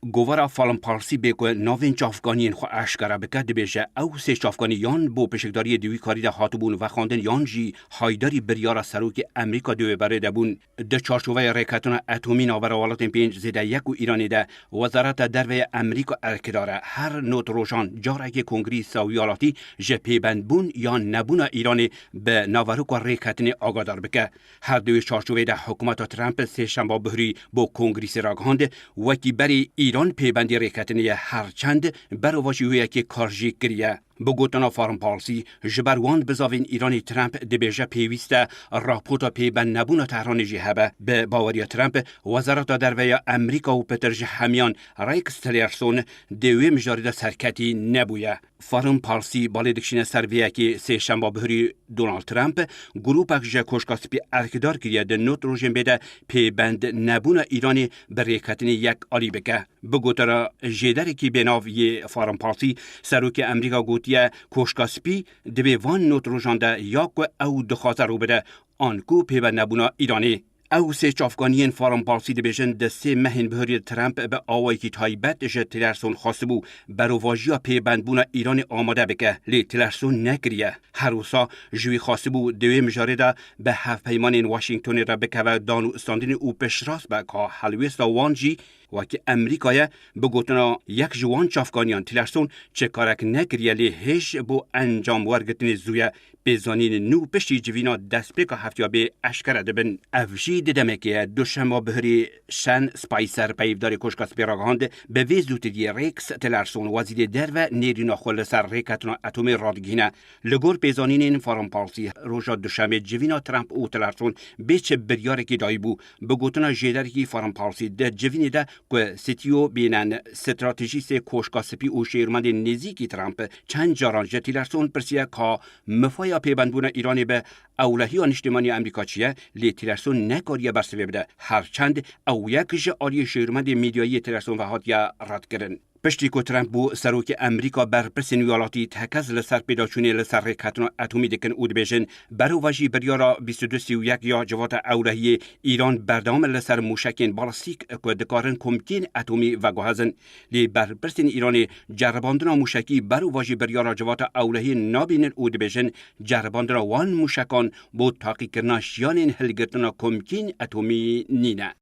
گوارا فالم پارسی بگو نوین چافگانین خو اشکره بکد بیشه او سه چافگانی یان بو پشکداری دوی کاری ده هاتبون و خواندن یان جی هایداری بریارا سروک امریکا دوی بره دبون ده چارچوبه ریکتون اتمی ناور والات پنج زده یک و ایرانی ده وزارت دروی امریکا ارکداره هر نوت روشان جاره که کنگری سویالاتی جپی بندبون یا نبون ایرانی به ناوروک و ریکتن آگادار بکه هر دوی چارچوبه ده حکومت ترامپ سه شنبه بهری بو کنگری راگهاند وکی بری ایران پیبندی ریکتنی هرچند برواجیویه که کارجی کریه. بگوتنا فارم پارسی جبروان بزاوین ایرانی ترامپ دبیجه پیوسته راپورتا پیبند نبونا تهران جهبه به باوری ترامپ وزارت دروی امریکا و پترج همیان ریکس تلیرسون دوی مجارد سرکتی نبویه. فارم پارسی بالی دکشین سرویه که سه شنبه بهری دونالد ترامپ گروپک جه کشکاسپی ارکدار کریه ده نوت روژن بیده پیبند نبونا ایرانی بر ریکتنی یک آلی بکه. بگوتنا جدری که بناوی فارم پارسی سروک امریکا گوتیه کشکاسپی دبی وان نوت روژانده یا که او دخوازه رو بده آنکو پیبند نبونا ایرانی. او سه چافگانین فارم پارسی دبیجن ده سه مهین بهری ترامپ به آوائی که تایبت جه تلرسون خواسته بو برواجی پیبند بونا ایران آماده بکه لی تلرسون نکریه. هر روزا جوی خواسته بو دوی مجارده به هفت پیمان واشنگتن را بکه و دانو استاندین او پشراس به که حلویست وانجی و که امریکای بگوتنا یک جوان چافگانیان تلرسون چه کارک نکریه لی هش بو انجام ورگتن زویه بزانین نو پشتی جوینا دست بکا هفتیابه اشکره دبن. افجی دیدمه که دوشنبه بهری شن سپایسر پیفدار کشکاس پیراغاند به ویزوتی ریکس تلرسون وزیر در و نیرینا خول سر ریکتنا اتومی رادگینه لگور بزانین فارم پارسی روژا دوشنبه جوینا ترامپ او تلرسون بیچه بریاره که دایی بو بگوتنا جیدر که فارم پارسی ده جوینی ده که ستیو بینن استراتژیست کشکاسپی او شیرمند نزیکی ترامپ چند جاران تلرسون پرسیه که مفایا پیبندبون ایرانی به اولهی و اجتماعی امریکا چیه لی تلرسون نکاریه برسوی بده هرچند او یک جه آلی شیرمند میدیایی تلرسون و هاتیه رد کرن. پشتی که ترامپ بو سروک امریکا بر پرسین ویالاتی تکز لسر پیدا چونی لسر ریکتنا اتمی دکن او دبیجن برو واجی بریارا 2231 یا جوات اولهی ایران بردام لسر موشکین بالاستیک که دکارن کمتین اتمی و گوهزن لی بر پرسین ایرانی جرباندنا موشکی برو واجی بریارا جوات اولهی نابینن او دبیجن جرباندنا وان موشکان بو تاقی کرنا شیانین هلگرتنا کمتین اتمی نینه.